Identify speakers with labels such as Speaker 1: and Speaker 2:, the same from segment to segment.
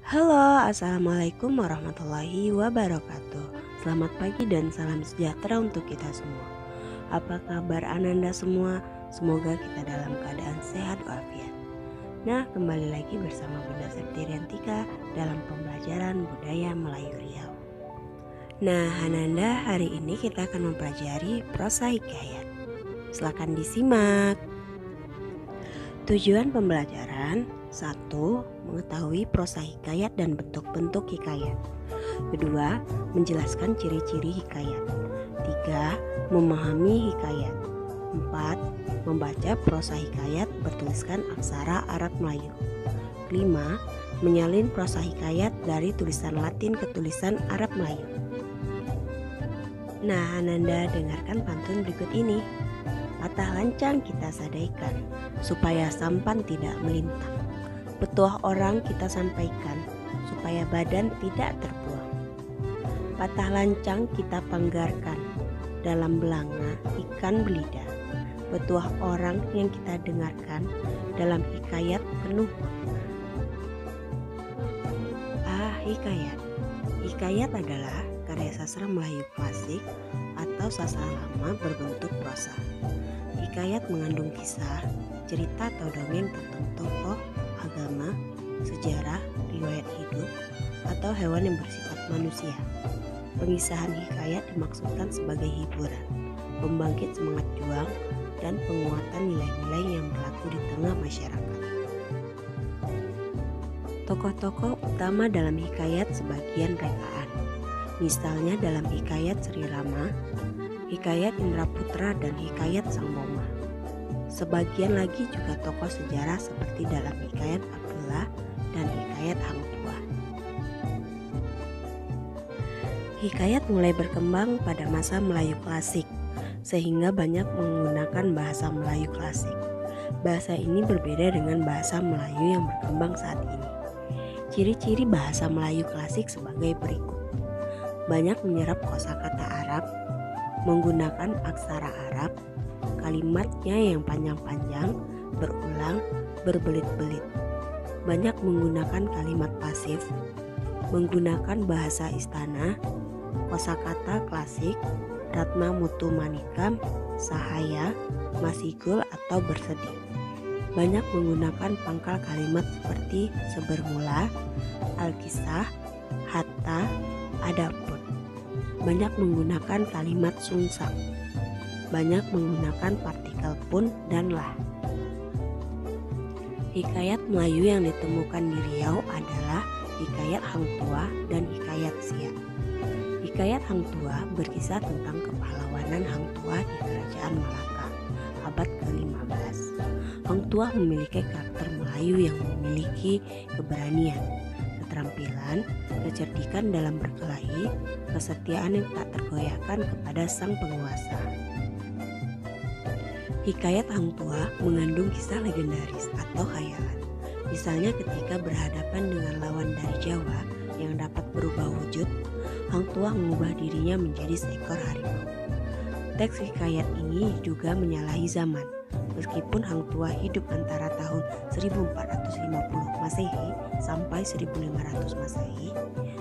Speaker 1: Halo, assalamualaikum warahmatullahi wabarakatuh. Selamat pagi dan salam sejahtera untuk kita semua. Apa kabar Ananda semua? Semoga kita dalam keadaan sehat walafiat. Nah, kembali lagi bersama Bunda Septiriantika dalam pembelajaran budaya Melayu Riau. Nah, Ananda, hari ini kita akan mempelajari prosa hikayat. Silakan disimak. Tujuan pembelajaran: 1. Mengetahui prosa hikayat dan bentuk-bentuk hikayat. 2. Menjelaskan ciri-ciri hikayat. 3. Memahami hikayat. 4. Membaca prosa hikayat bertuliskan aksara Arab Melayu. 5. Menyalin prosa hikayat dari tulisan Latin ke tulisan Arab Melayu. Nah, Ananda dengarkan pantun berikut ini. Patah lancang kita sadaikan, supaya sampan tidak melintang. Petuah orang kita sampaikan, supaya badan tidak terbuang. Patah lancang kita panggarkan, dalam belanga ikan belida. Petuah orang yang kita dengarkan, dalam hikayat penuh makna. Hikayat. Hikayat adalah karya sastra Melayu klasik atau sastra lama berbentuk prosa. Hikayat mengandung kisah, cerita atau dongeng tentang tokoh, agama, sejarah, riwayat hidup, atau hewan yang bersifat manusia. Pengisahan hikayat dimaksudkan sebagai hiburan, pembangkit semangat juang, dan penguatan nilai-nilai yang berlaku di tengah masyarakat. Tokoh-tokoh utama dalam hikayat sebagian rekaan. Misalnya dalam hikayat Sri Rama, hikayat Indra Putra, dan hikayat Sang Boma. Sebagian lagi juga tokoh sejarah seperti dalam hikayat Abdullah dan hikayat Hang Tuah. Hikayat mulai berkembang pada masa Melayu klasik, sehingga banyak menggunakan bahasa Melayu klasik. Bahasa ini berbeda dengan bahasa Melayu yang berkembang saat ini. Ciri-ciri bahasa Melayu klasik sebagai berikut. Banyak menyerap kosakata Arab, menggunakan aksara Arab, kalimatnya yang panjang-panjang, berulang, berbelit-belit. Banyak menggunakan kalimat pasif, menggunakan bahasa istana, kosakata klasik, Ratna Mutu Manikam, Sahaya, Masigul atau bersedih. Banyak menggunakan pangkal kalimat seperti sebermula, alkisah, hatta, adapun. Banyak menggunakan kalimat sungsang. Banyak menggunakan partikel pun dan lah. Hikayat Melayu yang ditemukan di Riau adalah hikayat Hang Tuah dan hikayat Siak. Hikayat Hang Tuah berkisah tentang kepahlawanan Hang Tuah di Kerajaan Malaka abad ke-15. Hang Tuah memiliki karakter Melayu yang memiliki keberanian, keterampilan, kecerdikan dalam berkelahi, kesetiaan yang tak tergoyahkan kepada sang penguasa. Hikayat Hang Tuah mengandung kisah legendaris atau khayalan. Misalnya ketika berhadapan dengan lawan dari Jawa yang dapat berubah wujud, Hang Tuah mengubah dirinya menjadi seekor harimau. Teks hikayat ini juga menyalahi zaman. Meskipun Hang Tuah hidup antara tahun 1450 Masehi sampai 1500 Masehi,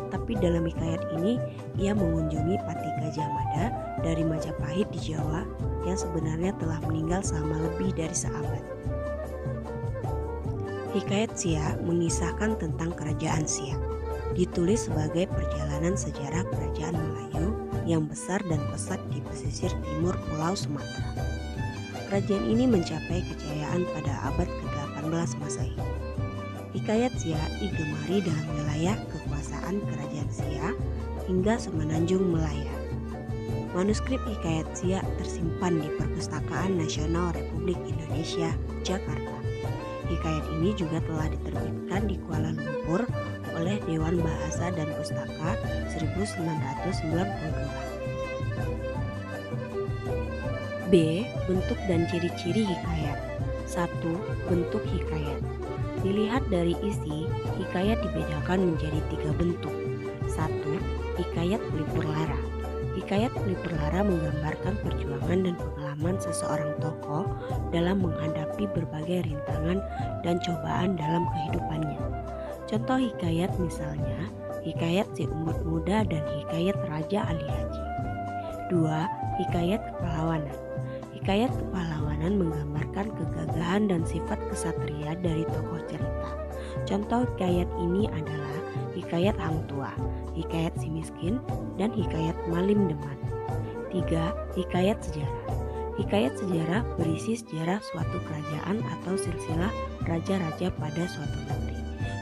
Speaker 1: tapi dalam hikayat ini ia mengunjungi Pati Gajah Mada dari Majapahit di Jawa yang sebenarnya telah meninggal selama lebih dari seabad. Hikayat Siak mengisahkan tentang kerajaan Siak. Ditulis sebagai perjalanan sejarah kerajaan Melayu yang besar dan pesat di pesisir timur Pulau Sumatera. Kerajaan ini mencapai kejayaan pada abad ke-18 Masehi. Hikayat Siak digemari dalam wilayah kekuasaan kerajaan Siak hingga semenanjung Melaya. Manuskrip hikayat Siak tersimpan di Perpustakaan Nasional Republik Indonesia, Jakarta. Hikayat ini juga telah diterbitkan di Kuala Lumpur oleh Dewan Bahasa dan Pustaka 1992. B. Bentuk dan ciri-ciri hikayat. 1. Bentuk hikayat. Dilihat dari isi, hikayat dibedakan menjadi 3 bentuk. 1. Hikayat pelipur lara. Hikayat pelipur lara menggambarkan perjuangan dan pengalaman seseorang tokoh dalam menghadapi berbagai rintangan dan cobaan dalam kehidupannya. Contoh hikayat misalnya, hikayat si Umbut Muda dan hikayat Raja Ali Haji. 2. Hikayat kepahlawanan. Hikayat kepahlawanan menggambarkan kegagahan dan sifat kesatria dari tokoh cerita. Contoh hikayat ini adalah hikayat Hang Tuah, hikayat si miskin, dan hikayat Malim Deman. 3. Hikayat sejarah. Hikayat sejarah berisi sejarah suatu kerajaan atau silsilah raja-raja pada suatu negeri.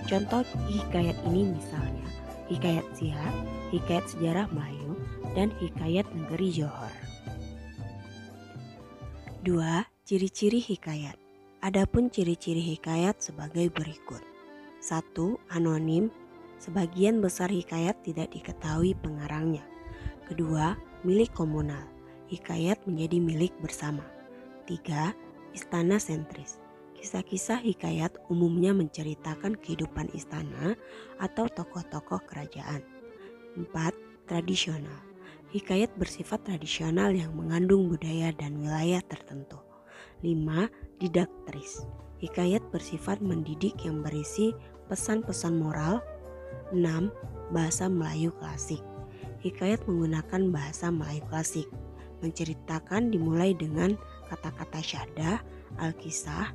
Speaker 1: Contoh hikayat ini misalnya hikayat Siak, hikayat sejarah Melayu, dan hikayat negeri Johor. 2. Ciri-ciri hikayat. Adapun ciri-ciri hikayat sebagai berikut. 1. Anonim. Sebagian besar hikayat tidak diketahui pengarangnya. Kedua, milik komunal. Hikayat menjadi milik bersama. 3. Istana sentris. Kisah-kisah hikayat umumnya menceritakan kehidupan istana atau tokoh-tokoh kerajaan. 4. Tradisional. Hikayat bersifat tradisional yang mengandung budaya dan wilayah tertentu. 5. Didaktris. Hikayat bersifat mendidik yang berisi pesan-pesan moral. 6. Bahasa Melayu klasik. Hikayat menggunakan bahasa Melayu klasik, menceritakan dimulai dengan kata-kata syahdah, al-kisah,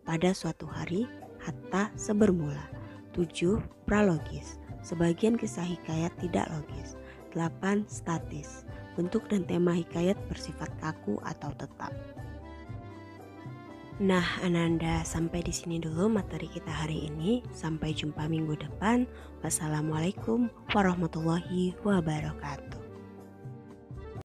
Speaker 1: pada suatu hari, hatta, sebermula. 7. Pralogis. Sebagian kisah hikayat tidak logis. 8. Statis. Bentuk dan tema hikayat bersifat kaku atau tetap. Nah, Ananda, sampai di sini dulu materi kita hari ini. Sampai jumpa minggu depan. Wassalamualaikum warahmatullahi wabarakatuh.